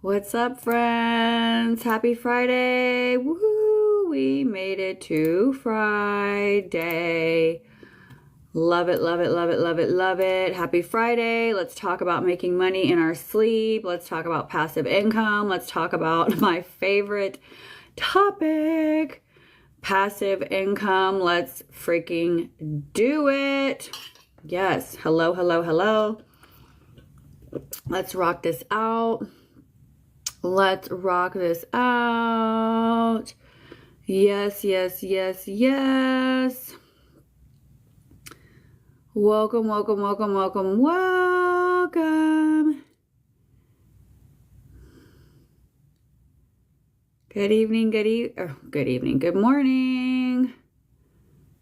What's up, friends? Happy Friday. Woohoo! We made it to Friday. Love it, love it, love it, love it, love it. Happy Friday. Let's talk about making money in our sleep. Let's talk about passive income. Let's talk about my favorite topic, passive income. Let's freaking do it. Yes. Hello, hello, hello. Let's rock this out. Let's rock this out. Yes, yes, yes, yes. Welcome, welcome, welcome, welcome, welcome. Good evening, good evening, good morning.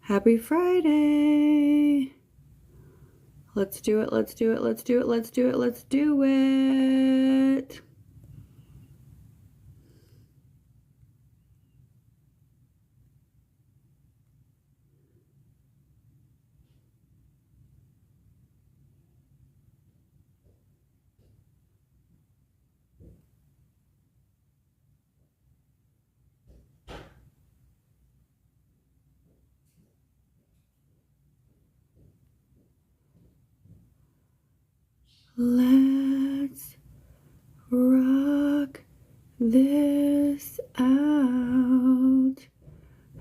Happy Friday. Let's do it, let's do it, let's do it, let's do it, let's do it. Let's rock this out.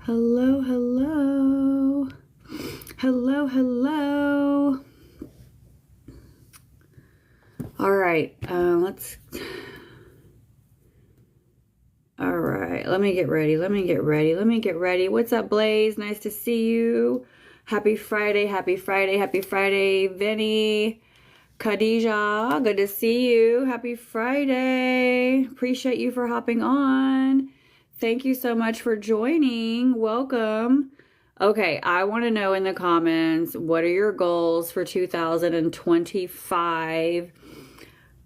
Hello, hello. Hello, hello. All right, let me get ready. What's up, Blaze? Nice to see you. Happy Friday, happy Friday, happy Friday, Vinny. Khadija, good to see you. Happy Friday. Appreciate you for hopping on. Thank you so much for joining. Welcome. Okay, I want to know in the comments, what are your goals for 2025?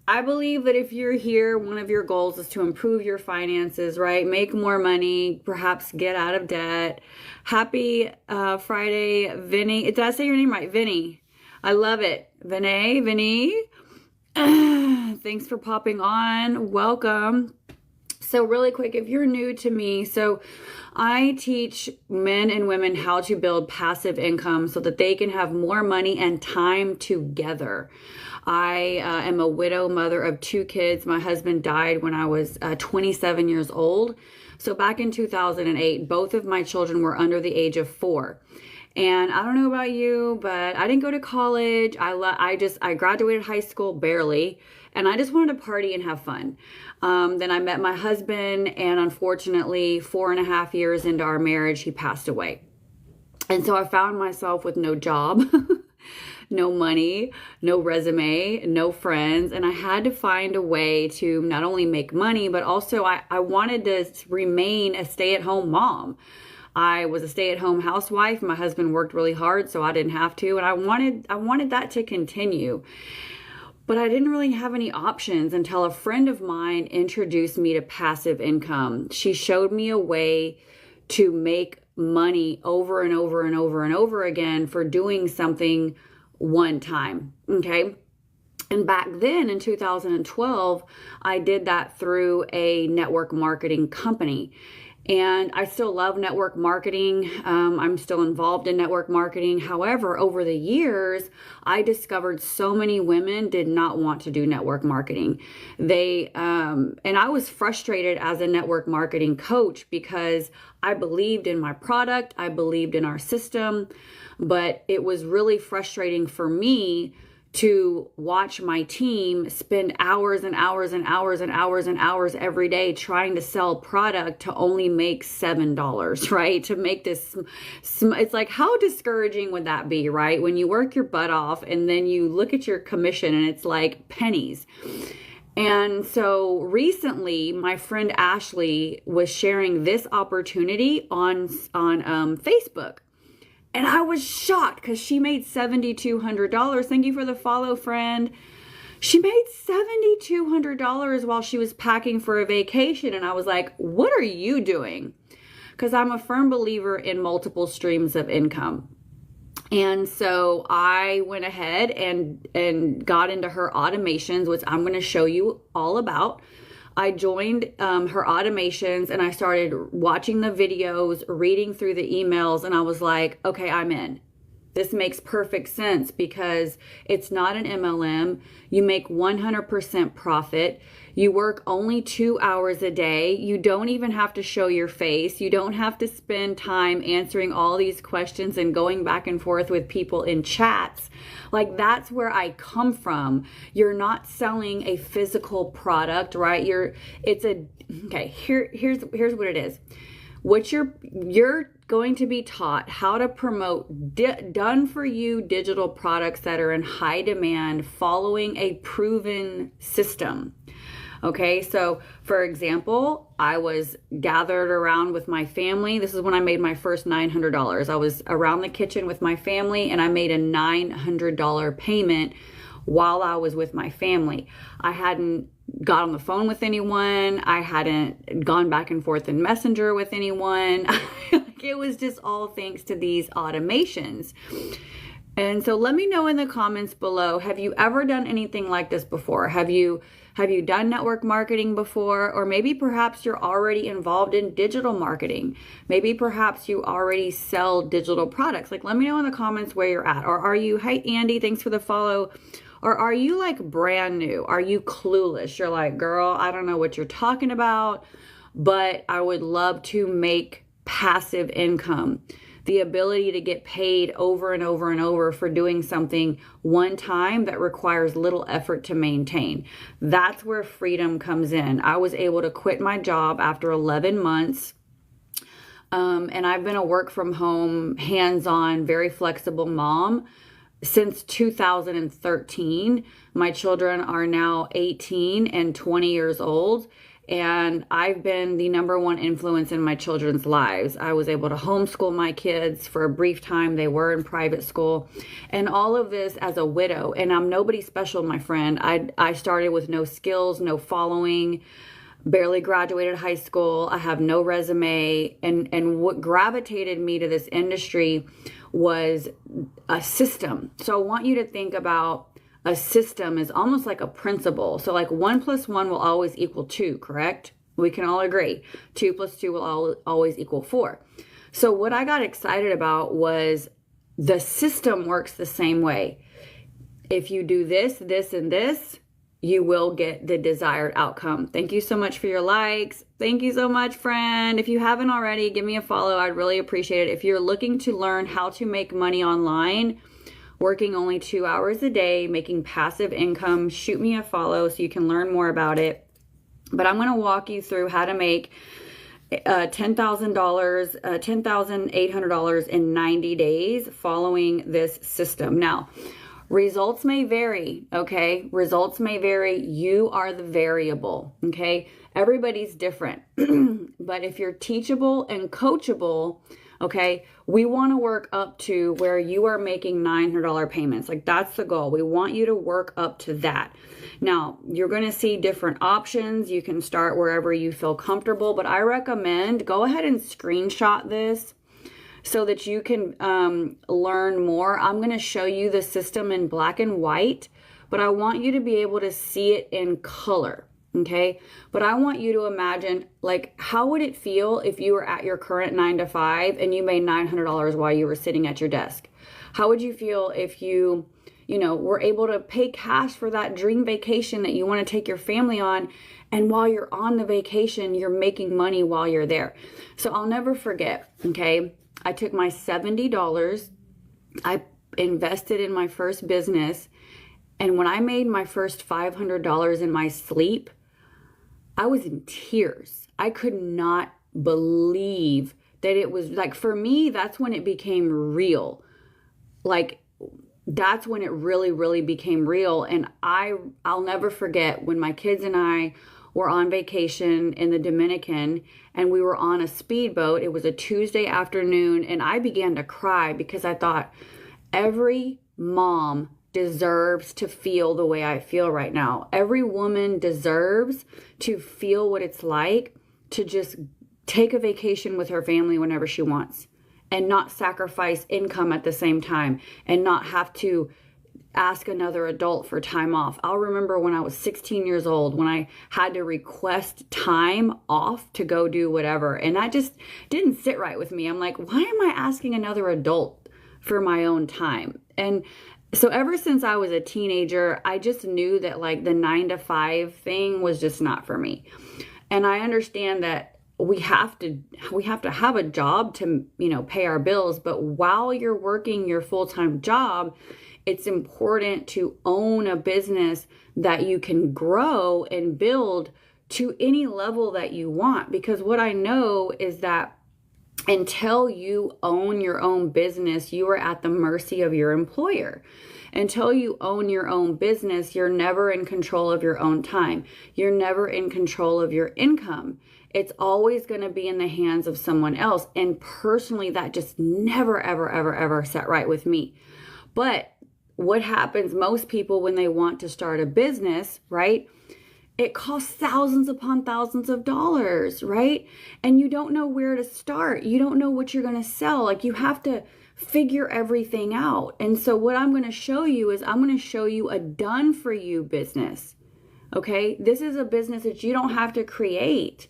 I believe that if you're here, one of your goals is to improve your finances, right? Make more money, perhaps get out of debt. Happy Friday, Vinny. Did I say your name right? Vinny. I love it. Vinny. Thanks for popping on. Welcome. So really quick, if you're new to me, so I teach men and women how to build passive income so that they can have more money and time together. I am a widow mother of 2 kids. My husband died when I was 27 years old. So back in 2008, both of my children were under the age of 4. And I don't know about you, but I didn't go to college. I graduated high school barely, and I just wanted to party and have fun. Then I met my husband, and unfortunately, 4.5 years into our marriage, he passed away. And so I found myself with no job, no money, no resume, no friends, and I had to find a way to not only make money, but also I wanted to remain a stay-at-home mom. I was a stay-at-home housewife. My husband worked really hard, so I didn't have to. And I wanted that to continue. But I didn't really have any options until a friend of mine introduced me to passive income. She showed me a way to make money over and over and over and over again for doing something one time. Okay. And back then in 2012, I did that through a network marketing company. And I still love network marketing. I'm still involved in network marketing. However, over the years, I discovered so many women did not want to do network marketing. And I was frustrated as a network marketing coach because I believed in my product. I believed in our system, but it was really frustrating for me to watch my team spend hours and hours and hours and hours and hours every day trying to sell product to only make $7, right? To make this, it's like, how discouraging would that be, right? When you work your butt off and then you look at your commission and it's like pennies. And so recently, my friend Ashley was sharing this opportunity on Facebook. And I was shocked because she made $7,200. Thank you for the follow, friend. She made $7,200 while she was packing for a vacation. And I was like, what are you doing? Because I'm a firm believer in multiple streams of income. And so I went ahead and got into her automations, which I'm going to show you all about. I joined her automations and I started watching the videos, reading through the emails, and I was like, okay, I'm in. This makes perfect sense because it's not an MLM. You make 100% profit. You work only 2 hours a day. You don't even have to show your face. You don't have to spend time answering all these questions and going back and forth with people in chats. Like, that's where I come from. You're not selling a physical product, right? Here's what it is. What you're going to be taught how to promote done for you digital products that are in high demand following a proven system. Okay, so for example, I was gathered around with my family. This is when I made my first $900. I was around the kitchen with my family and I made a $900 payment while I was with my family. I hadn't got on the phone with anyone. I hadn't gone back and forth in Messenger with anyone. It was just all thanks to these automations. And so let me know in the comments below, have you ever done anything like this before? Have you done network marketing before? Or maybe perhaps you're already involved in digital marketing. Maybe perhaps you already sell digital products. Like, let me know in the comments where you're at. Or are you, hey Andy, thanks for the follow. Or are you like brand new? Are you clueless? You're like, girl, I don't know what you're talking about, but I would love to make passive income. The ability to get paid over and over and over for doing something one time that requires little effort to maintain. That's where freedom comes in. I was able to quit my job after 11 months. And I've been a work from home, hands-on, very flexible mom since 2013. My children are now 18 and 20 years old. And I've been the #1 influence in my children's lives. I was able to homeschool my kids for a brief time. They were in private school. And all of this as a widow. And I'm nobody special, my friend. I started with no skills, no following, barely graduated high school. I have no resume. And what gravitated me to this industry was a system. So I want you to think about a system is almost like a principle. So like 1 + 1 will always equal 2, correct? We can all agree. 2 + 2 will always equal 4. So what I got excited about was the system works the same way. If you do this, this, and this, you will get the desired outcome. Thank you so much for your likes. Thank you so much, friend. If you haven't already, give me a follow. I'd really appreciate it. If you're looking to learn how to make money online, working only 2 hours a day, making passive income, shoot me a follow so you can learn more about it. But I'm going to walk you through how to make $10,800 in 90 days following this system. Now, results may vary, okay? Results may vary. You are the variable, okay? Everybody's different. But if you're teachable and coachable, okay, we want to work up to where you are making $900 payments. Like, that's the goal. We want you to work up to that. Now, you're going to see different options. You can start wherever you feel comfortable, but I recommend go ahead and screenshot this so that you can learn more. I'm going to show you the system in black and white, but I want you to be able to see it in color. Okay, but I want you to imagine, like, how would it feel if you were at your current 9-to-5 and you made $900 while you were sitting at your desk? How would you feel if you were able to pay cash for that dream vacation that you want to take your family on, and while you're on the vacation, you're making money while you're there? So I'll never forget, okay, I took my $70, I invested in my first business, and when I made my first $500 in my sleep, I was in tears. I could not believe that it was, like, for me, that's when it became real. Like, that's when it really, really became real. And I'll never forget when my kids and I were on vacation in the Dominican and we were on a speedboat. It was a Tuesday afternoon and I began to cry because I thought, every mom deserves to feel the way I feel right now. Every woman deserves to feel what it's like to just take a vacation with her family whenever she wants and not sacrifice income at the same time and not have to ask another adult for time off. I'll remember when I was 16 years old when I had to request time off to go do whatever. And that just didn't sit right with me. I'm like, why am I asking another adult for my own time? And so ever since I was a teenager, I just knew that like the 9 to 5 thing was just not for me. And I understand that we have to have a job to, pay our bills. But while you're working your full-time job, it's important to own a business that you can grow and build to any level that you want. Because what I know is that until you own your own business, you are at the mercy of your employer. Until you own your own business, you're never in control of your own time. You're never in control of your income. It's always going to be in the hands of someone else. And personally, that just never, ever, ever, ever sat right with me. But what happens, most people when they want to start a business, right? It costs thousands upon thousands of dollars, right? And you don't know where to start. You don't know what you're going to sell. Like, you have to figure everything out. And so what I'm going to show you is I'm going to show you a done for you business. Okay? This is a business that you don't have to create.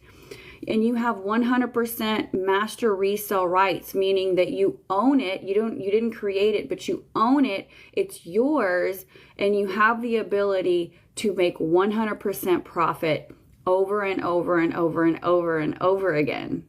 And you have 100% master resale rights, meaning that you own it. You didn't create it, but you own it. It's yours, and you have the ability to make 100% profit over and over and over and over and over again.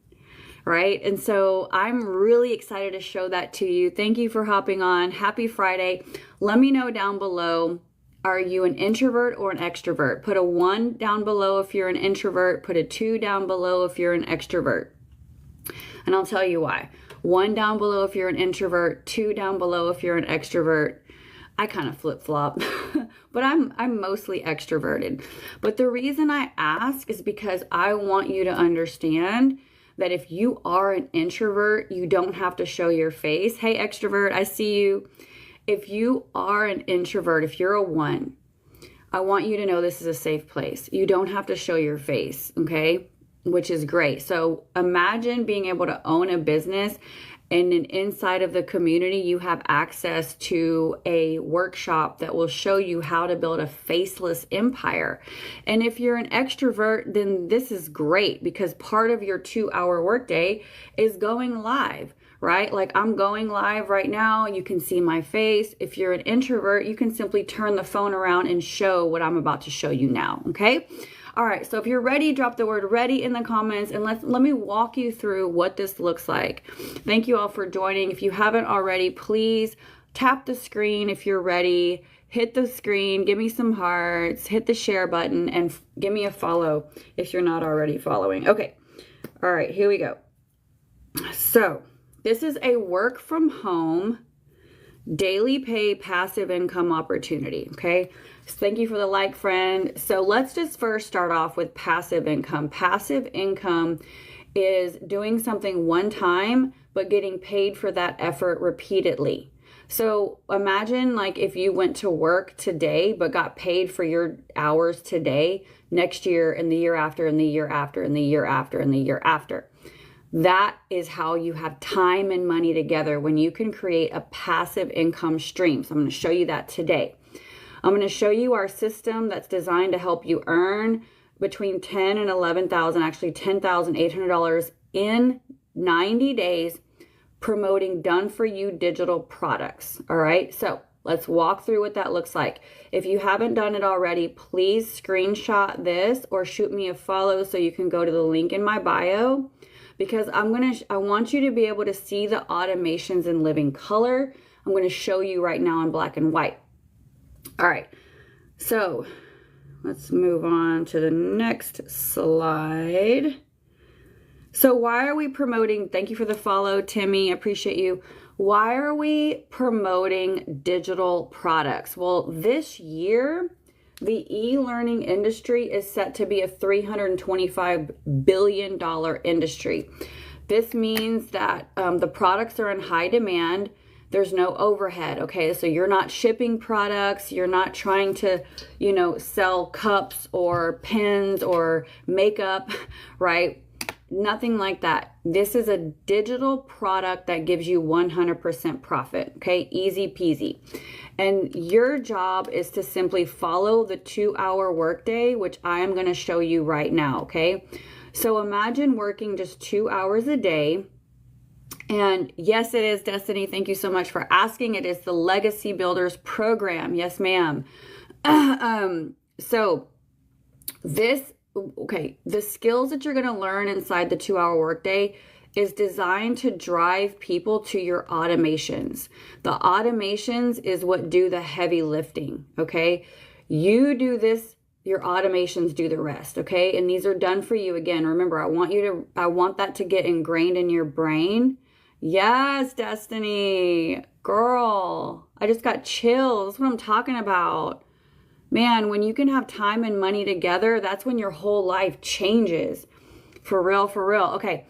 Right? And so I'm really excited to show that to you. Thank you for hopping on. Happy Friday. Let me know down below. Are you an introvert or an extrovert? Put a 1 down below if you're an introvert. Put a 2 down below if you're an extrovert. And I'll tell you why. 1 down below if you're an introvert. 2 down below if you're an extrovert. I kind of flip-flop, but I'm mostly extroverted. But the reason I ask is because I want you to understand that if you are an introvert, you don't have to show your face. Hey, extrovert, I see you. If you are an introvert, if you're a 1, I want you to know this is a safe place. You don't have to show your face, okay? Which is great. So imagine being able to own a business, and then inside of the community, you have access to a workshop that will show you how to build a faceless empire. And if you're an extrovert, then this is great because part of your 2-hour workday is going live. Right? Like, I'm going live right now. You can see my face. If you're an introvert, you can simply turn the phone around and show what I'm about to show you now. Okay? All right. So if you're ready, drop the word ready in the comments and let me walk you through what this looks like. Thank you all for joining. If you haven't already, please tap the screen if you're ready. Hit the screen, give me some hearts, hit the share button, and give me a follow if you're not already following. Okay. All right. Here we go. So this is a work from home, daily pay, passive income opportunity, okay? So thank you for the like, friend. So let's just first start off with passive income. Passive income is doing something one time, but getting paid for that effort repeatedly. So imagine like if you went to work today, but got paid for your hours today, next year and the year after and the year after and the year after and the year after. That is how you have time and money together when you can create a passive income stream. So I'm going to show you that today. I'm going to show you our system that's designed to help you earn between $10,000 and $11,000, actually $10,800 in 90 days promoting done-for-you digital products. All right, so let's walk through what that looks like. If you haven't done it already, please screenshot this or shoot me a follow so you can go to the link in my bio. Because I want you to be able to see the automations in living color. I'm going to show you right now in black and white. All right, so let's move on to the next slide. So why are we promoting, thank you for the follow, Timmy, I appreciate you. Why are we promoting digital products? Well, this year, the e-learning industry is set to be a $325 billion industry. This means that the products are in high demand. There's no overhead, okay? So you're not shipping products. You're not trying to, sell cups or pens or makeup, right? Nothing like that. This is a digital product that gives you 100% profit. Okay, easy peasy. And your job is to simply follow the 2-hour workday, which I am going to show you right now. Okay, so imagine working just 2 hours a day. And yes, it is, Destiny. Thank you so much for asking. It is the Legacy Builders program. Yes, ma'am. So the skills that you're going to learn inside the 2-hour workday is designed to drive people to your automations. The automations is what do the heavy lifting, okay? You do this, your automations do the rest, okay? And these are done for you. Again, remember, I want that to get ingrained in your brain. Yes, Destiny, girl, I just got chills. That's what I'm talking about. Man, when you can have time and money together, that's when your whole life changes. For real, for real. Okay,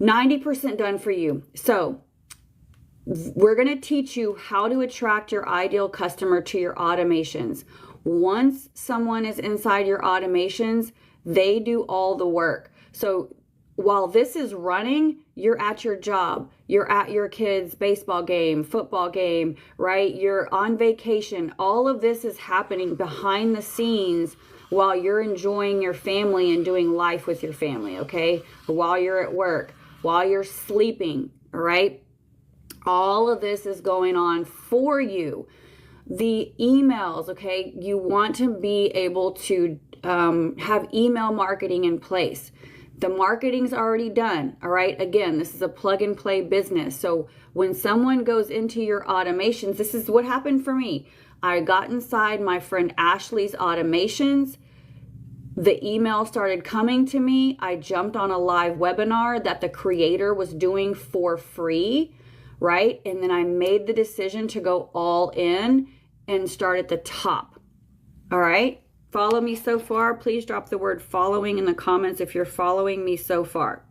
90% done for you. So we're going to teach you how to attract your ideal customer to your automations. Once someone is inside your automations, they do all the work. So while this is running, you're at your job, you're at your kid's baseball game, football game, right? You're on vacation. All of this is happening behind the scenes while you're enjoying your family and doing life with your family, okay? While you're at work, while you're sleeping, all right? All of this is going on for you. The emails, okay? You want to be able to have email marketing in place. The marketing's already done, all right? Again, this is a plug and play business. So when someone goes into your automations, this is what happened for me. I got inside my friend Ashley's automations. The email started coming to me. I jumped on a live webinar that the creator was doing for free, right? And then I made the decision to go all in and start at the top, all right? Follow me so far. Please drop the word following in the comments if you're following me so far.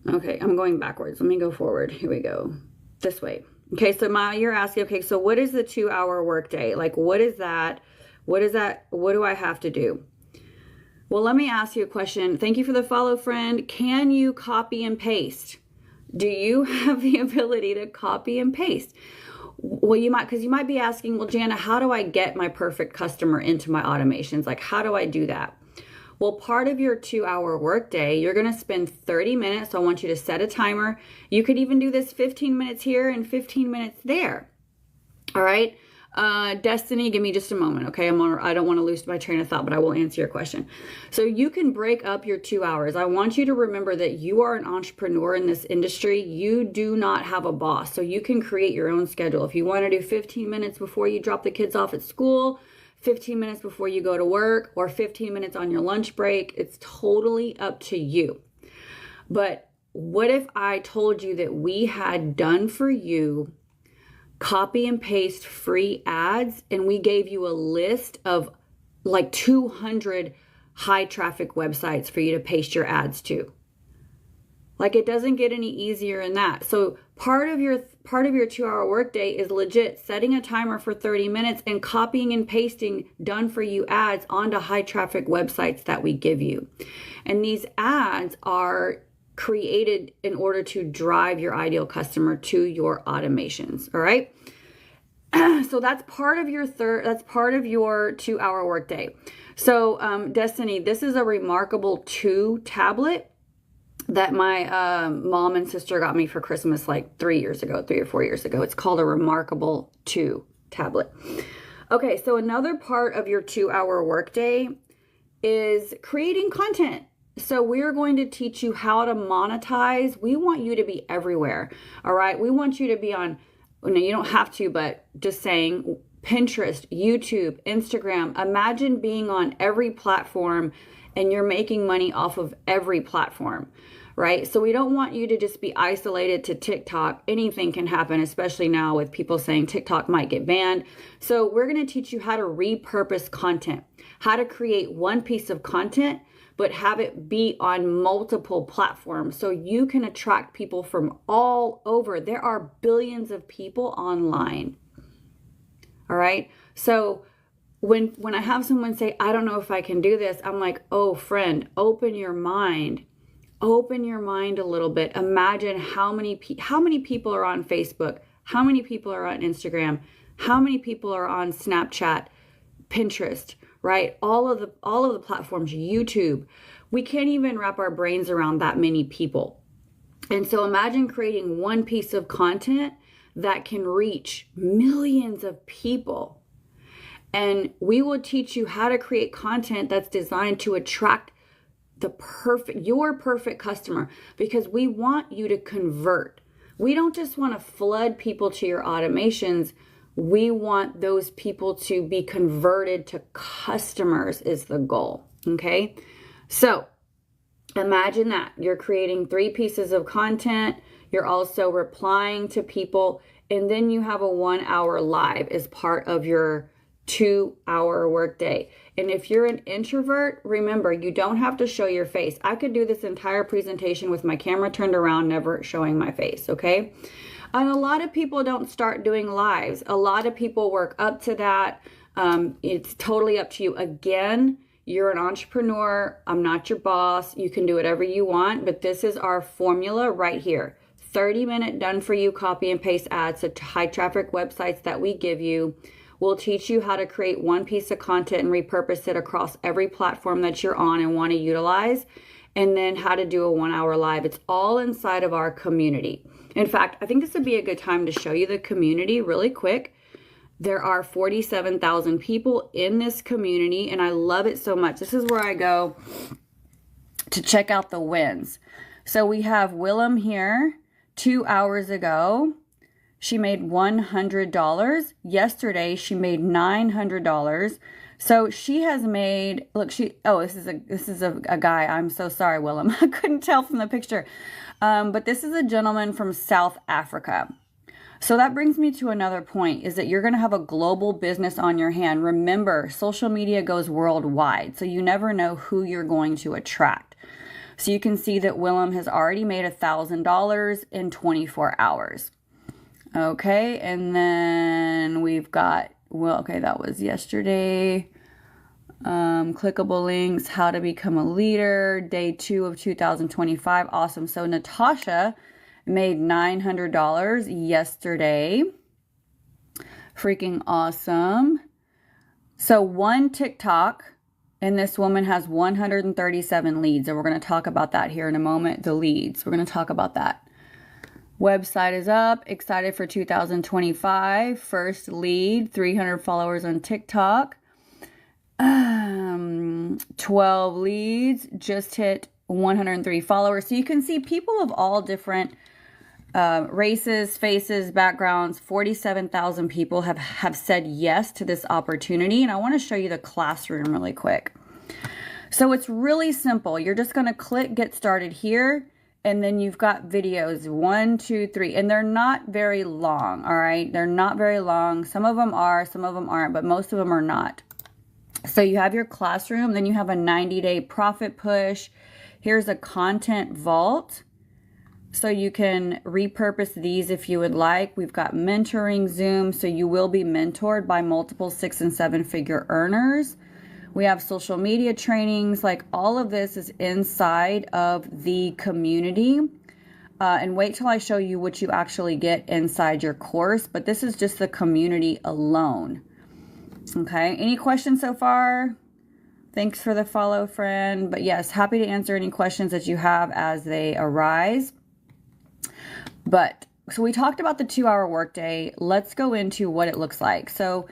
Okay, I'm going backwards. Let me go forward. Here we go. This way. Okay, so you're asking, okay, so what is the 2-hour workday? Like, what is that? What is that? What do I have to do? Well, let me ask you a question. Thank you for the follow, friend. Can you copy and paste? Do you have the ability to copy and paste? Well, you might be asking, well, Jana, how do I get my perfect customer into my automations? Like, how do I do that? Well, part of your 2-hour workday, you're going to spend 30 minutes. So I want you to set a timer. You could even do this 15 minutes here and 15 minutes there. All right. Destiny, give me just a moment. Okay. I don't want to lose my train of thought, but I will answer your question. So you can break up your 2 hours. I want you to remember that you are an entrepreneur in this industry. You do not have a boss. So you can create your own schedule. If you want to do 15 minutes before you drop the kids off at school, 15 minutes before you go to work, or 15 minutes on your lunch break, it's totally up to you. But what if I told you that we had done for you copy and paste free ads, and we gave you a list of like 200 high traffic websites for you to paste your ads to? Like, it doesn't get any easier than that. So part of your 2-hour workday is legit setting a timer for 30 minutes and copying and pasting done for you ads onto high traffic websites that we give you. And these ads are created in order to drive your ideal customer to your automations. All right. So that's part of your 2-hour workday. So Destiny, this is a Remarkable 2 tablet that my mom and sister got me for Christmas like 3 or 4 years ago. It's called a Remarkable 2 tablet. Okay, so another part of your 2-hour workday is creating content. So we're going to teach you how to monetize. We want you to be everywhere. All right. We want you to be on, no, you don't have to, but just saying, Pinterest, YouTube, Instagram. Imagine being on every platform and you're making money off of every platform, right? So we don't want you to just be isolated to TikTok. Anything can happen, especially now with people saying TikTok might get banned. So we're going to teach you how to repurpose content, how to create one piece of content, but have it be on multiple platforms so you can attract people from all over. There are billions of people online. All right. So when I have someone say, I don't know if I can do this, I'm like, oh, friend, open your mind. Open your mind a little bit. Imagine how many people are on Facebook, how many people are on Instagram, how many people are on Snapchat, Pinterest, right? All of the platforms, YouTube. We can't even wrap our brains around that many people. And so imagine creating one piece of content that can reach millions of people. And we will teach you how to create content that's designed to attract your perfect customer, because we want you to convert. We don't just want to flood people to your automations. We want those people to be converted to customers is the goal. Okay. So imagine that you're creating 3 pieces of content. You're also replying to people, and then you have a 1-hour live as part of your 2-hour workday. And if you're an introvert, remember, you don't have to show your face. I could do this entire presentation with my camera turned around, never showing my face, okay? And a lot of people don't start doing lives. A lot of people work up to that. It's totally up to you. Again, you're an entrepreneur. I'm not your boss. You can do whatever you want, but this is our formula right here. 30-minute done-for-you copy and paste ads to high traffic websites that we give you. We'll teach you how to create one piece of content and repurpose it across every platform that you're on and want to utilize, and then how to do a 1-hour live. It's all inside of our community. In fact, I think this would be a good time to show you the community really quick. There are 47,000 people in this community, and I love it so much. This is where I go to check out the wins. So we have Willem here 2 hours ago. She made $100. Yesterday, she made $900. So she has made, look, this is a guy. I'm so sorry, Willem. I couldn't tell from the picture. But this is a gentleman from South Africa. So that brings me to another point, is that you're going to have a global business on your hand. Remember, social media goes worldwide, so you never know who you're going to attract. So you can see that Willem has already made $1,000 in 24 hours. Okay, and then we've got, that was yesterday. Clickable links, how to become a leader, day 2 of 2025. Awesome. So Natasha made $900 yesterday. Freaking awesome. So one TikTok, and this woman has 137 leads. And we're going to talk about that here in a moment. The leads. We're going to talk about that. Website is up. Excited for 2025. First lead, 300 followers on TikTok. 12 leads, just hit 103 followers. So you can see people of all different races, faces, backgrounds. 47,000 people have said yes to this opportunity. And I want to show you the classroom really quick. So it's really simple. You're just going to click get started here. And then you've got videos, 1, 2, 3, and they're not very long, all right? They're not very long. Some of them are, some of them aren't, but most of them are not. So you have your classroom, then you have a 90-day profit push. Here's a content vault. So you can repurpose these if you would like. We've got mentoring Zoom, so you will be mentored by multiple 6- and 7-figure earners. We have social media trainings, like all of this is inside of the community. And wait till I show you what you actually get inside your course, but this is just the community alone. Okay, any questions so far? Thanks for the follow, friend. But yes, happy to answer any questions that you have as they arise. But so we talked about the 2-hour workday. Let's go into what it looks like. So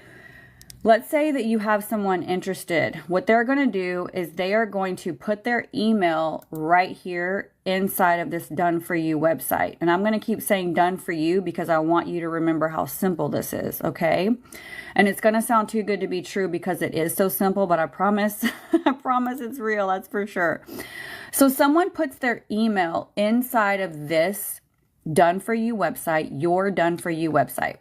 let's say that you have someone interested. What they're going to do is they are going to put their email right here inside of this Done For You website. And I'm going to keep saying Done For You because I want you to remember how simple this is, okay? And it's going to sound too good to be true because it is so simple, but I promise, I promise it's real, that's for sure. So someone puts their email inside of this Done For You website, your Done For You website.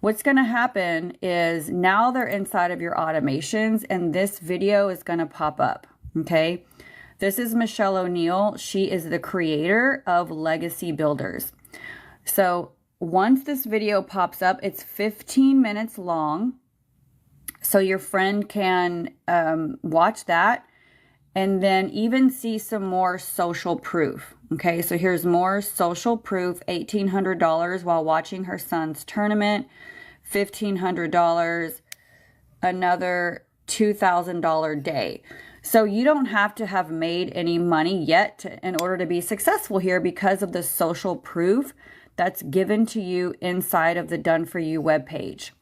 What's going to happen is now they're inside of your automations and this video is going to pop up, okay? This is Michelle O'Neill. She is the creator of Legacy Builders. So once this video pops up, it's 15 minutes long. So your friend can watch that and then even see some more social proof. Okay, so here's more social proof, $1,800 while watching her son's tournament, $1,500, another $2,000 day. So you don't have to have made any money yet in order to be successful here because of the social proof that's given to you inside of the Done For You webpage.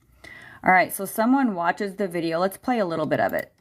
All right, so someone watches the video. Let's play a little bit of it.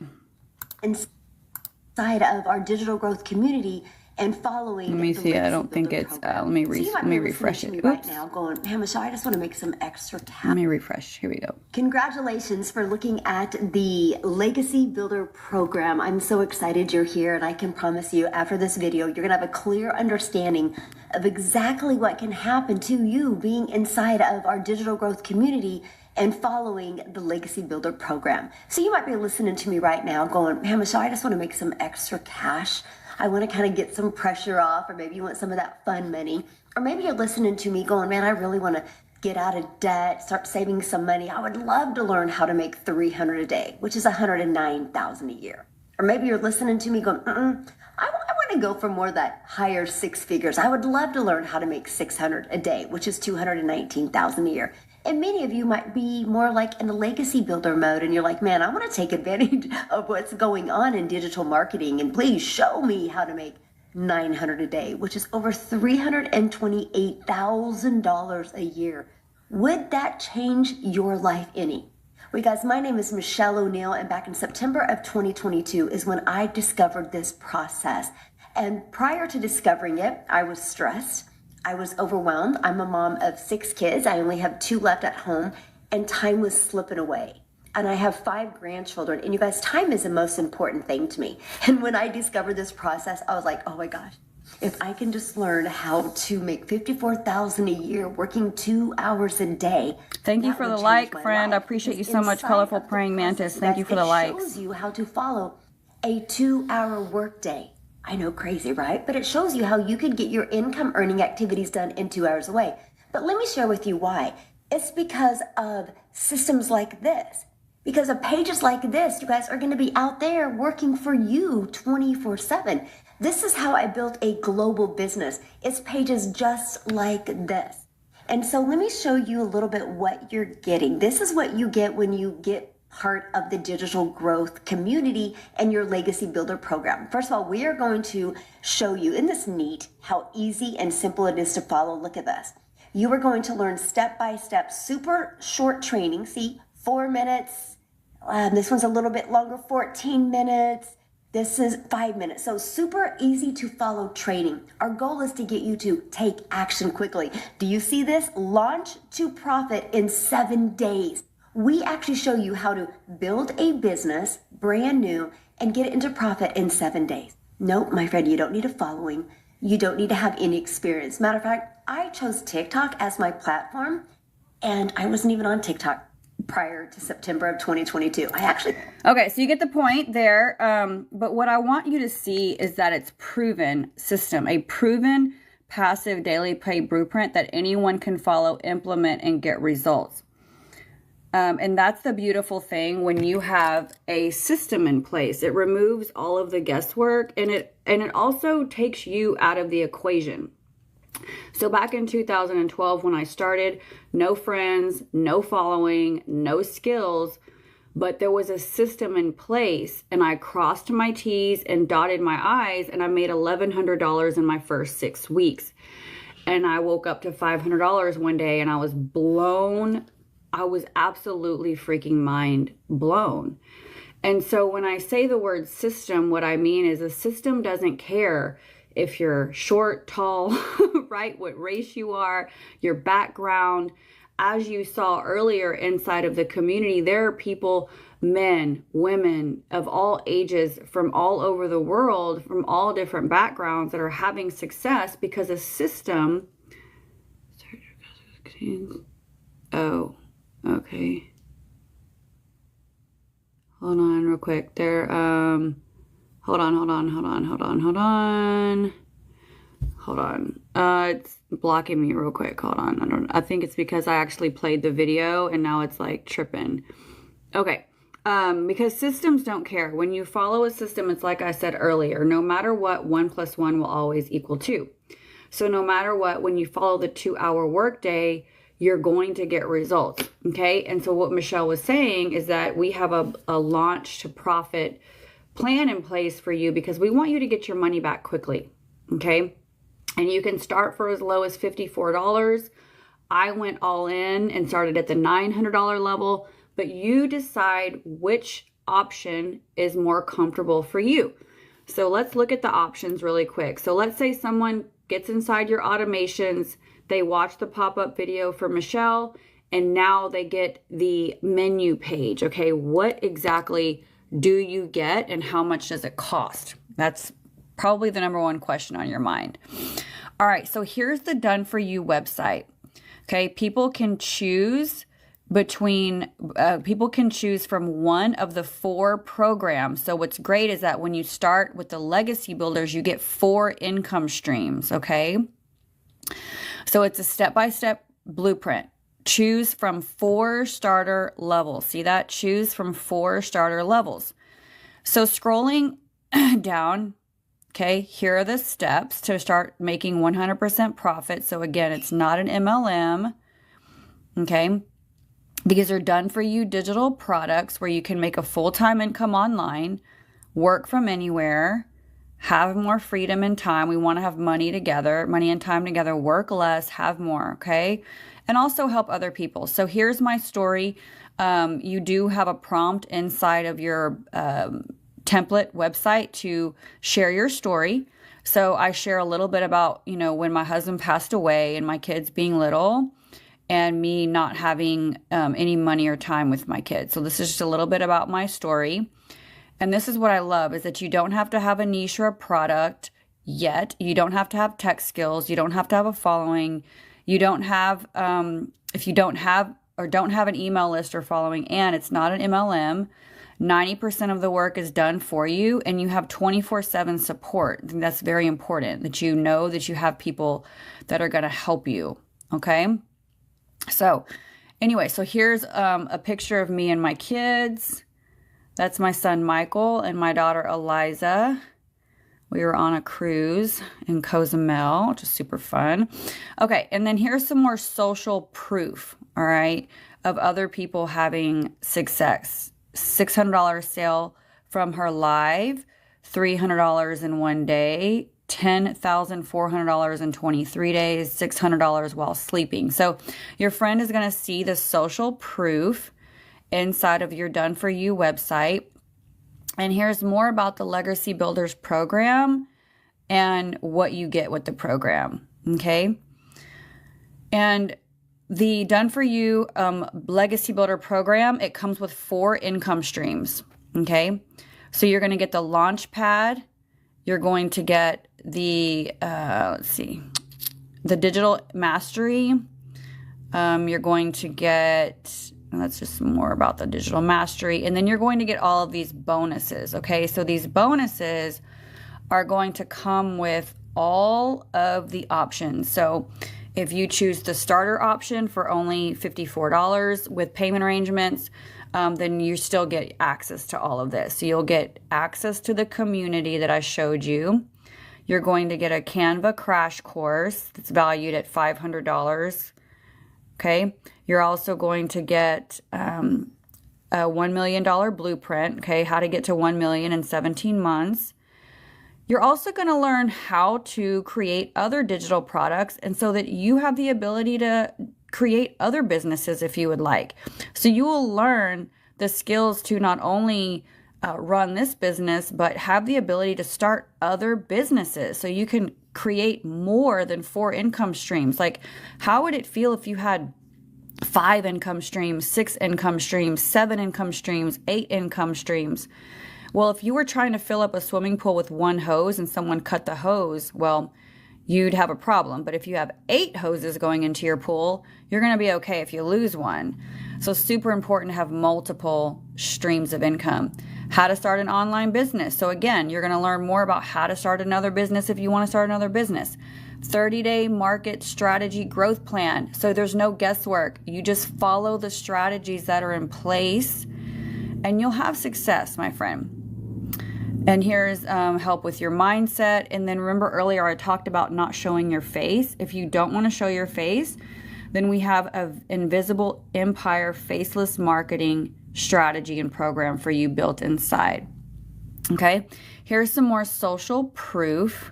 Inside of our digital growth community and following. Let me see. I don't think it's. Let me refresh it. Right now, going, man, Michelle, I just want to make some extra cash. Let me refresh. Here we go. Congratulations for looking at the Legacy Builder program. I'm so excited you're here, and I can promise you, after this video, you're gonna have a clear understanding of exactly what can happen to you being inside of our digital growth community and following the Legacy Builder program. So you might be listening to me right now going, man, Michelle, I just want to make some extra cash. I want to kind of get some pressure off, or maybe you want some of that fun money. Or maybe you're listening to me going, man, I really want to get out of debt, start saving some money. I would love to learn how to make $300 a day, which is $109,000 a year. Or maybe you're listening to me going, I want to go for more of that higher six figures. I would love to learn how to make $600 a day, which is $219,000 a year. And many of you might be more like in the legacy builder mode, and you're like, man, I want to take advantage of what's going on in digital marketing, and please show me how to make $900 a day, which is over $328,000 a year. Would that change your life any? Well, guys, my name is Michelle O'Neill, and back in September of 2022 is when I discovered this process. And prior to discovering it, I was stressed. I was overwhelmed. I'm a mom of 6 kids. I only have 2 left at home, and time was slipping away. And I have 5 grandchildren. And you guys, time is the most important thing to me. And when I discovered this process, I was like, oh my gosh, if I can just learn how to make $54,000 a year working 2 hours a day. Thank you for the like, friend. I appreciate you so much, Colorful Praying Mantis. Thank you for the likes. It shows you how to follow a 2-hour workday. I know, crazy, right? But it shows you how you could get your income earning activities done in 2 hours away. But let me share with you why. It's because of systems like this. Because of pages like this, you guys are going to be out there working for you 24/7. This is how I built a global business. It's pages just like this. And so let me show you a little bit what you're getting. This is what you get when you get part of the digital growth community and your Legacy Builder program. First of all, we are going to show you, isn't this neat, how easy and simple it is to follow? Look at this. You are going to learn step-by-step, super short training. See, 4 minutes. This one's a little bit longer, 14 minutes. This is 5 minutes. So super easy to follow training. Our goal is to get you to take action quickly. Do you see this? Launch to profit in 7 days. We actually show you how to build a business brand new and get it into profit in 7 days. Nope, my friend, you don't need a following. You don't need to have any experience. Matter of fact, I chose TikTok as my platform, and I wasn't even on TikTok prior to September of 2022. Okay, so you get the point there. But what I want you to see is that it's proven system, a proven passive daily pay blueprint that anyone can follow, implement, and get results. And that's the beautiful thing when you have a system in place. It removes all of the guesswork, and it also takes you out of the equation. So back in 2012, when I started, no friends, no following, no skills, but there was a system in place, and I crossed my T's and dotted my I's, and I made $1,100 in my first 6 weeks. And I woke up to $500 one day, and I was blown. I was absolutely freaking mind blown. And so when I say the word system, what I mean is a system doesn't care if you're short, tall, right? What race you are, your background. As you saw earlier inside of the community, there are people, men, women of all ages from all over the world, from all different backgrounds that are having success because a system. Oh, okay. Hold on real quick. There, hold on. It's blocking me real quick. Hold on. I think it's because I actually played the video and now it's like tripping. Okay. Because systems don't care. When you follow a system, it's like I said earlier, no matter what, 1 + 1 will always equal 2. So no matter what, when you follow the 2-hour workday, you're going to get results. Okay. And so what Michelle was saying is that we have a launch to profit plan in place for you because we want you to get your money back quickly. Okay. And you can start for as low as $54. I went all in and started at the $900 level, but you decide which option is more comfortable for you. So let's look at the options really quick. So let's say someone gets inside your automations, they watch the pop-up video for Michelle, and now they get the menu page. Okay, what exactly do you get and how much does it cost? That's probably the number one question on your mind. All right, so here's the Done For You website. Okay, people can choose from one of the 4 programs. So what's great is that when you start with the Legacy Builders, you get 4 income streams, okay? So it's a step-by-step blueprint. Choose from 4 starter levels. See that? Choose from 4 starter levels. So scrolling down, okay, here are the steps to start making 100% profit. So again, it's not an MLM, okay? These are Done For You digital products where you can make a full-time income online, work from anywhere, have more freedom and time. We want to have money and time together, work less, have more, okay? And also help other people. So here's my story. You do have a prompt inside of your template website to share your story. So I share a little bit about, when my husband passed away and my kids being little, and me not having any money or time with my kids. So this is just a little bit about my story. And this is what I love, is that you don't have to have a niche or a product yet. You don't have to have tech skills. You don't have to have a following. You don't have, if you don't have an email list or following, and it's not an MLM, 90% of the work is done for you, and you have 24/7 support. I think that's very important, that you know that you have people that are going to help you, okay? So anyway, so here's a picture of me and my kids. That's my son, Michael, and my daughter, Eliza. We were on a cruise in Cozumel, which is super fun. Okay, and then here's some more social proof, all right, of other people having success. $600 sale from her live, $300 in 1 day, $10,400 in 23 days, $600 while sleeping. So your friend is going to see the social proof inside of your Done For You website. And here's more about the Legacy Builders program and what you get with the program, okay? And the Done For You Legacy Builder program, it comes with 4 income streams, okay? So you're going to get the launch pad. You're going to get the, the digital mastery. You're going to get, that's just more about the digital mastery. And then you're going to get all of these bonuses, okay? So these bonuses are going to come with all of the options. So if you choose the starter option for only $54 with payment arrangements, then you still get access to all of this. So you'll get access to the community that I showed you. You're going to get a Canva crash course that's valued at $500. Okay. You're also going to get a $1 million blueprint. Okay. How to get to 1 million in 17 months. You're also going to learn how to create other digital products, and so that you have the ability to create other businesses if you would like. So you will learn the skills to not only run this business, but have the ability to start other businesses. So you can create more than 4 income streams. Like, how would it feel if you had 5 income streams, 6 income streams, 7 income streams, 8 income streams? Well, if you were trying to fill up a swimming pool with 1 hose and someone cut the hose, well, you'd have a problem. But if you have 8 hoses going into your pool, you're going to be okay if you lose one. So super important to have multiple streams of income. How to start an online business. So again, you're going to learn more about how to start another business if you want to start another business. 30-day market strategy growth plan. So there's no guesswork. You just follow the strategies that are in place, and you'll have success, my friend. And here's help with your mindset. And then remember earlier I talked about not showing your face. If you don't want to show your face, then we have an invisible empire faceless marketing strategy and program for you built inside. Okay, here's some more social proof.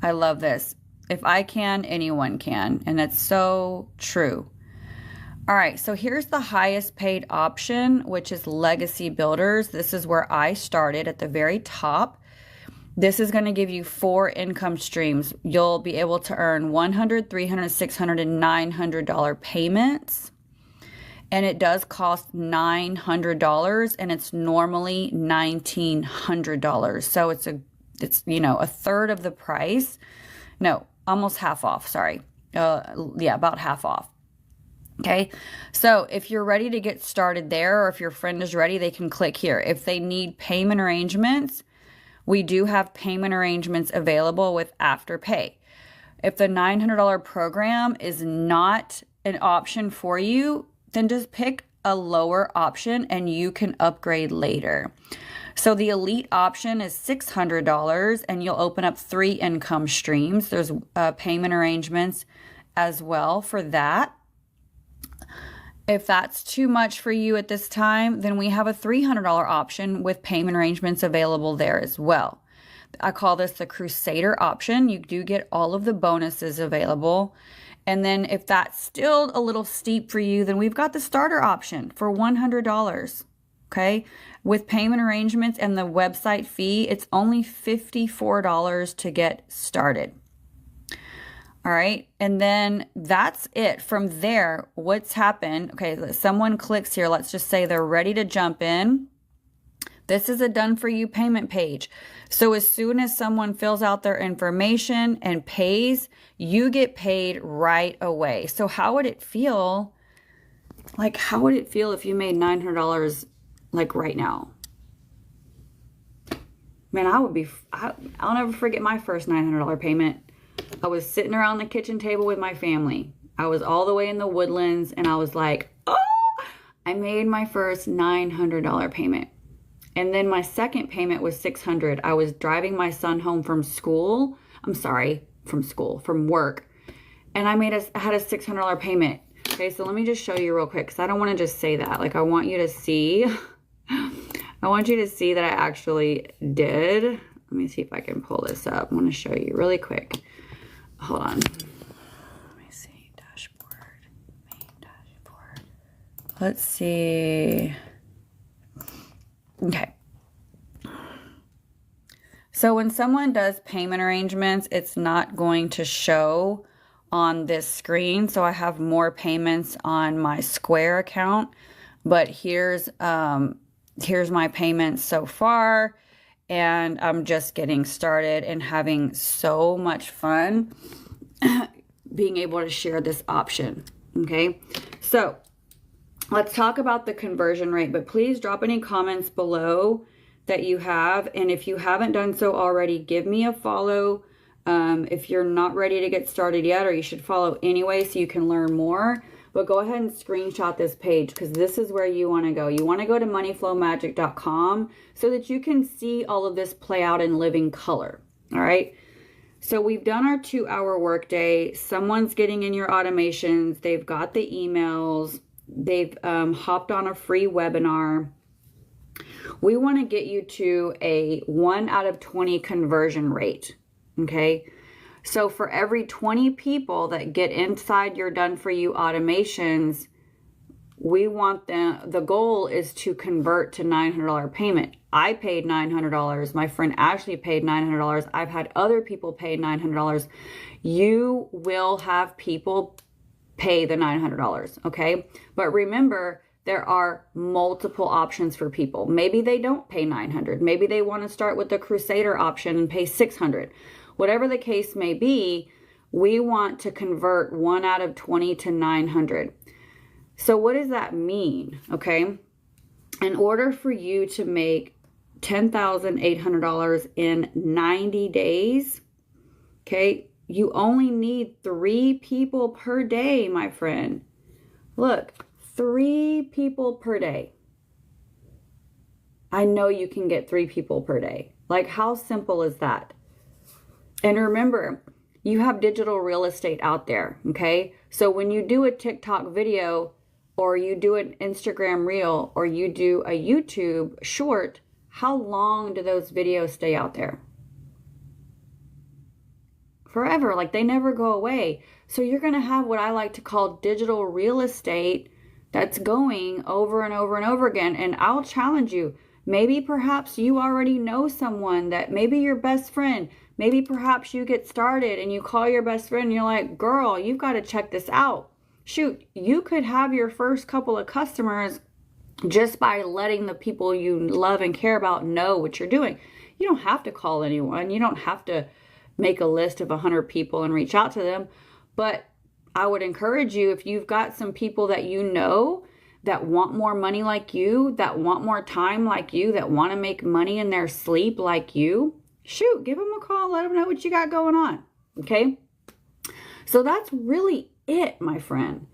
I love this. If I can, anyone can. And it's so true. All right, so here's the highest paid option, which is Legacy Builders. This is where I started at the very top. This is going to give you 4 income streams. You'll be able to earn $100, $300, $600, and $900 payments. And it does cost $900, and it's normally $1,900. So it's a third of the price. No, almost half off. Sorry. About half off. Okay, so if you're ready to get started there, or if your friend is ready, they can click here. If they need payment arrangements, we do have payment arrangements available with Afterpay. If the $900 program is not an option for you, then just pick a lower option and you can upgrade later. So the elite option is $600 and you'll open up 3 income streams. There's payment arrangements as well for that. If that's too much for you at this time, then we have a $300 option with payment arrangements available there as well. I call this the Crusader option. You do get all of the bonuses available. And then if that's still a little steep for you, then we've got the starter option for $100. Okay. With payment arrangements and the website fee, it's only $54 to get started. All right. And then that's it. From there, what's happened? Okay. Someone clicks here. Let's just say they're ready to jump in. This is a done for you payment page. So as soon as someone fills out their information and pays, you get paid right away. So how would it feel? Like, how would it feel if you made $900 like right now? Man, I'll never forget my first $900 payment. I was sitting around the kitchen table with my family. I was all the way in the Woodlands and I was like, oh, I made my first $900 payment. And then my second payment was $600. I was driving my son home from school. From work. And I had a $600 payment. Okay, so let me just show you real quick because I don't want to just say that. Like, I want you to see. I want you to see that I actually did. Let me see if I can pull this up. I want to show you really quick. Hold on. Let me see. Dashboard. Main dashboard. Let's see. Okay. So when someone does payment arrangements, it's not going to show on this screen. So I have more payments on my Square account, but here's my payments so far. And I'm just getting started and having so much fun being able to share this option. Okay. So let's talk about the conversion rate, but please drop any comments below that you have. And if you haven't done so already, give me a follow. If you're not ready to get started yet, or you should follow anyway so you can learn more. But go ahead and screenshot this page because this is where you want to go. You want to go to moneyflowmagic.com so that you can see all of this play out in living color. All right. So we've done our 2-hour workday. Someone's getting in your automations. They've got the emails. They've hopped on a free webinar. We want to get you to a 1 out of 20 conversion rate. Okay. So for every 20 people that get inside your done for you automations, we want the goal is to convert to $900 payment. I paid $900. My friend Ashley paid $900. I've had other people pay $900. You will have people pay the $900. Okay. But remember, there are multiple options for people. Maybe they don't pay $900. Maybe they want to start with the Crusader option and pay $600. Whatever the case may be, we want to convert 1 out of 20 to $900. So what does that mean? Okay. In order for you to make $10,800 in 90 days, okay, you only need 3 people per day, my friend. Look, 3 people per day. I know you can get 3 people per day. Like, how simple is that? And remember, you have digital real estate out there, okay? So when you do a TikTok video, or you do an Instagram reel, or you do a YouTube short, how long do those videos stay out there? Forever. Like, they never go away. So you're going to have what I like to call digital real estate that's going over and over and over again. And I'll challenge you. Maybe perhaps you already know someone that maybe your best friend, maybe perhaps you get started and you call your best friend and you're like, girl, you've got to check this out. Shoot, you could have your first couple of customers just by letting the people you love and care about know what you're doing. You don't have to call anyone. You don't have to make a list of 100 people and reach out to them. But I would encourage you, if you've got some people that you know that want more money like you, that want more time like you, that want to make money in their sleep like you, shoot, give them a call. Let them know what you got going on. Okay? So that's really it, my friend.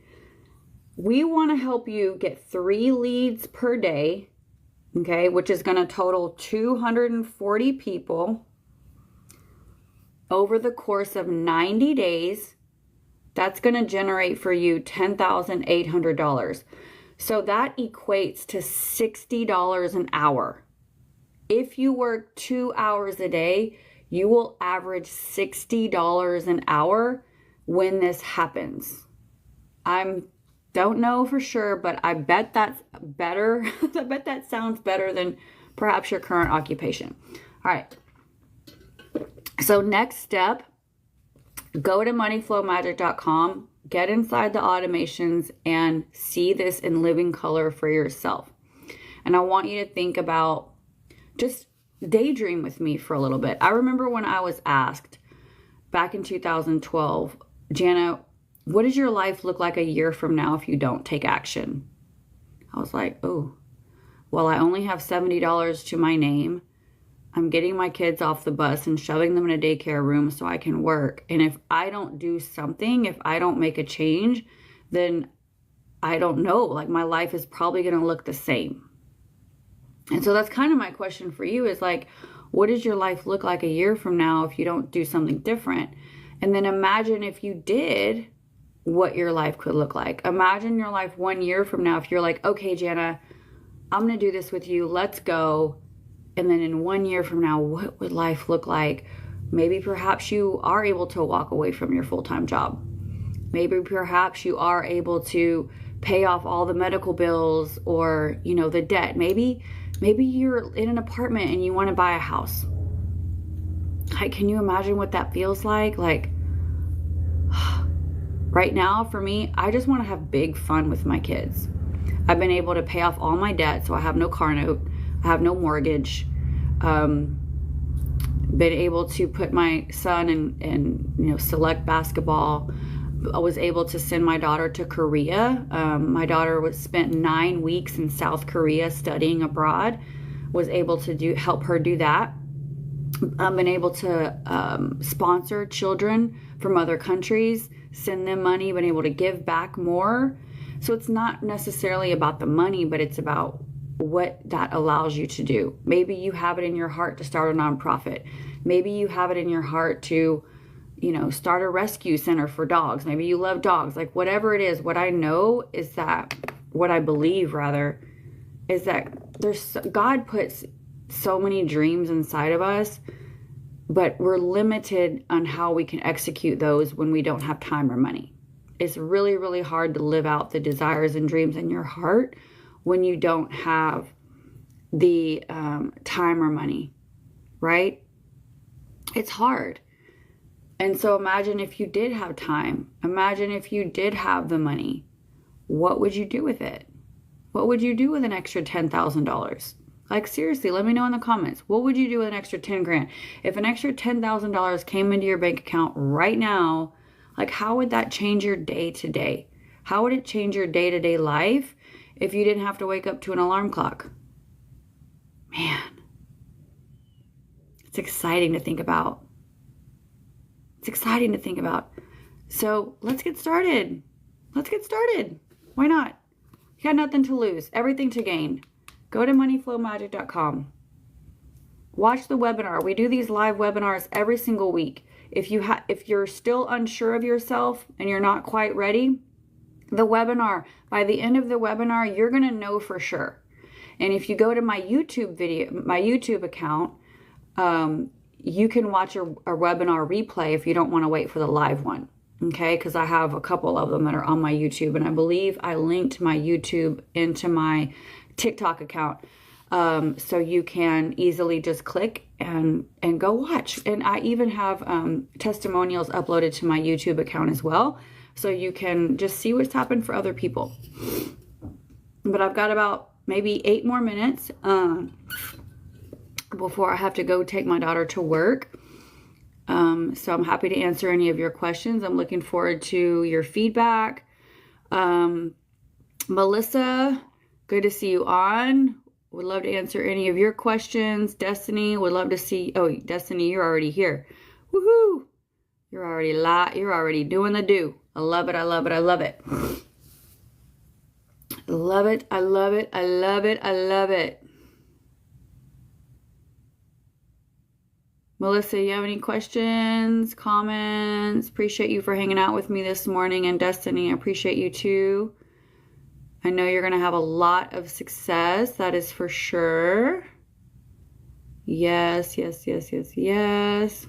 We want to help you get 3 leads per day, okay, which is going to total 240 people over the course of 90 days. That's going to generate for you $10,800. So that equates to $60 an hour. If you work 2 hours a day, you will average $60 an hour when this happens. I don't know for sure, but I bet that's better. I bet that sounds better than perhaps your current occupation. All right. So next step, go to moneyflowmagic.com, get inside the automations, and see this in living color for yourself. And I want you to think about, just daydream with me for a little bit. I remember when I was asked back in 2012, Jana, what does your life look like a year from now if you don't take action? I was like, oh, well, I only have $70 to my name. I'm getting my kids off the bus and shoving them in a daycare room so I can work. And if I don't do something, if I don't make a change, then I don't know, like my life is probably going to look the same. And so that's kind of my question for you is like, what does your life look like a year from now if you don't do something different? And then imagine if you did, what your life could look like. Imagine your life 1 year from now if you're like, okay, Jana, I'm going to do this with you. Let's go. And then in 1 year from now, what would life look like? Maybe perhaps you are able to walk away from your full-time job. Maybe perhaps you are able to pay off all the medical bills or, you know, the debt. Maybe you're in an apartment and you want to buy a house. Like, can you imagine what that feels like? Like, right now for me, I just want to have big fun with my kids. I've been able to pay off all my debt, so I have no car note. I have no mortgage. Been able to put my son in select basketball. I was able to send my daughter to Korea. My daughter spent 9 weeks in South Korea studying abroad. Was able to help her do that. I've been able to sponsor children from other countries, send them money, been able to give back more. So it's not necessarily about the money, but it's about what that allows you to do. Maybe you have it in your heart to start a nonprofit. Maybe you have it in your heart to, start a rescue center for dogs. Maybe you love dogs. Like, whatever it is, what I believe rather, is that God puts so many dreams inside of us, but we're limited on how we can execute those when we don't have time or money. It's really, really hard to live out the desires and dreams in your heart when you don't have the time or money, right? It's hard. And so imagine if you did have time. Imagine if you did have the money. What would you do with it? What would you do with an extra $10,000? Like, seriously, let me know in the comments. What would you do with an extra 10 grand? If an extra $10,000 came into your bank account right now, like, how would that change your day to day? How would it change your day-to-day life if you didn't have to wake up to an alarm clock? Man, it's exciting to think about. It's exciting to think about. So let's get started. Let's get started. Why not? You got nothing to lose, everything to gain. Go to moneyflowmagic.com. Watch the webinar. We do these live webinars every single week. If you're still unsure of yourself and you're not quite ready, the webinar, by the end of the webinar, you're going to know for sure. And if you go to my YouTube account, you can watch a webinar replay if you don't want to wait for the live one. Okay, because I have a couple of them that are on my YouTube, and I believe I linked my YouTube into my TikTok account, so you can easily just click and go watch. And I even have testimonials uploaded to my YouTube account as well, so you can just see what's happened for other people. But I've got about maybe 8 more minutes before I have to go take my daughter to work. So I'm happy to answer any of your questions. I'm looking forward to your feedback. Melissa, good to see you on. Would love to answer any of your questions. Destiny, would love to see. Oh, Destiny, you're already here. Woohoo! You're already doing the do. I love it. I love it. I love it. Love it. I love it. I love it. I love it. Melissa, you have any questions, comments? Appreciate you for hanging out with me this morning. And Destiny, I appreciate you too. I know you're going to have a lot of success. That is for sure. Yes, yes, yes, yes, yes.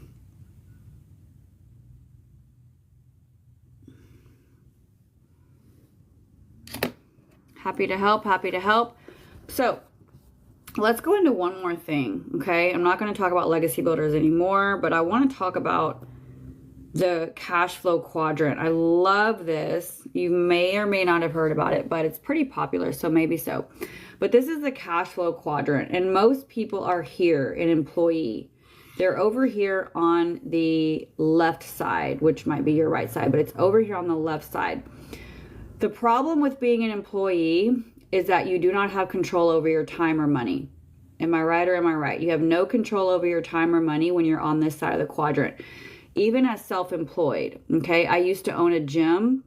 Happy to help, happy to help. So, let's go into one more thing, okay? I'm not going to talk about legacy builders anymore, but I want to talk about the cash flow quadrant. I love this. You may or may not have heard about it, but it's pretty popular, so maybe so. But this is the cash flow quadrant, and most people are here in employee. They're over here on the left side, which might be your right side, but it's over here on the left side. The problem with being an employee is that you do not have control over your time or money. Am I right or am I right? You have no control over your time or money when you're on this side of the quadrant. Even as self-employed, okay? I used to own a gym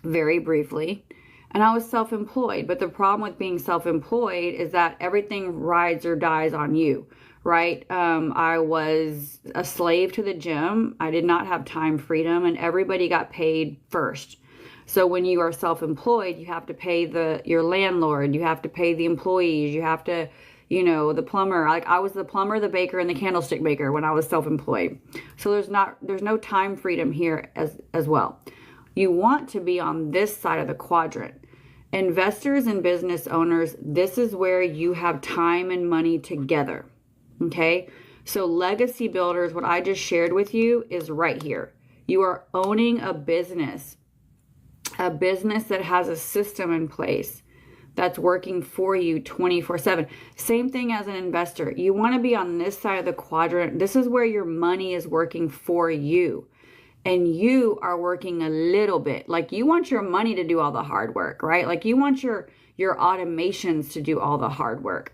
very briefly, and I was self-employed. But the problem with being self-employed is that everything rides or dies on you, right? I was a slave to the gym. I did not have time freedom, and everybody got paid first. So when you are self-employed, you have to pay your landlord, you have to pay the employees, you have to, the plumber. Like I was the plumber, the baker, and the candlestick maker when I was self-employed. So there's no time freedom here as well. You want to be on this side of the quadrant. Investors and business owners, this is where you have time and money together. Okay? So legacy builders, what I just shared with you is right here. You are owning a business that has a system in place that's working for you 24/7. Same thing as an investor. You want to be on this side of the quadrant. This is where your money is working for you. And you are working a little bit. Like you want your money to do all the hard work, right? Like you want your automations to do all the hard work.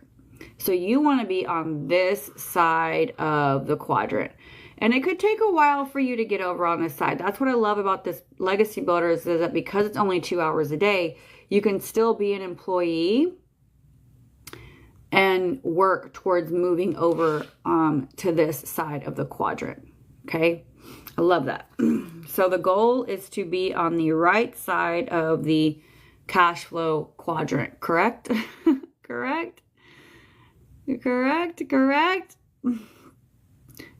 So you want to be on this side of the quadrant. And it could take a while for you to get over on this side. That's what I love about this legacy builders is that because it's only 2 hours a day, you can still be an employee and work towards moving over to this side of the quadrant. Okay? I love that. So the goal is to be on the right side of the cash flow quadrant, correct? Correct? Correct?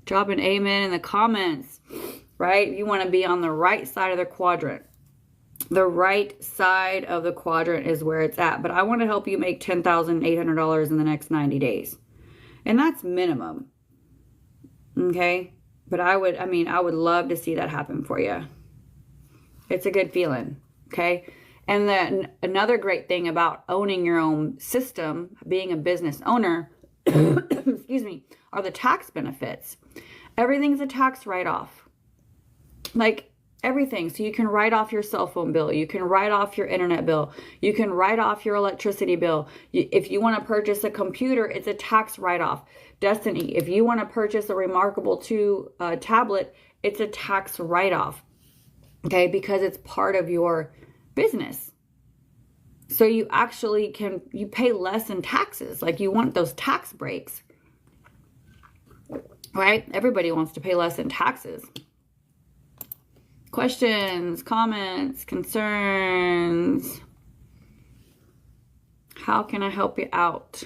Drop an amen in the comments, right? You want to be on the right side of the quadrant. The right side of the quadrant is where it's at. But I want to help you make $10,800 in the next 90 days. And that's minimum. Okay? But I would love to see that happen for you. It's a good feeling. Okay? And then another great thing about owning your own system, being a business owner, excuse me, are the tax benefits. Everything's a tax write-off. Like everything. So you can write off your cell phone bill. You can write off your internet bill. You can write off your electricity bill. If you want to purchase a computer, it's a tax write-off. Destiny, if you want to purchase a Remarkable 2 tablet, it's a tax write-off. Okay, because it's part of your business. So you actually you pay less in taxes. Like, you want those tax breaks, right? Everybody wants to pay less in taxes. Questions, comments, concerns? How can I help you out?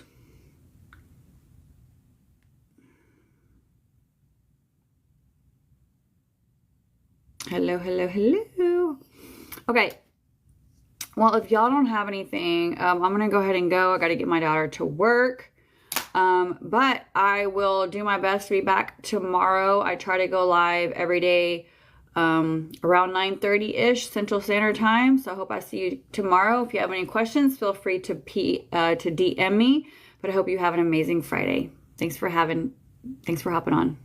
Hello, hello, hello. Okay. Well, if y'all don't have anything, I'm going to go ahead and go. I got to get my daughter to work. But I will do my best to be back tomorrow. I try to go live every day around 9:30-ish Central Standard Time. So I hope I see you tomorrow. If you have any questions, feel free to DM me. But I hope you have an amazing Friday. Thanks for hopping on.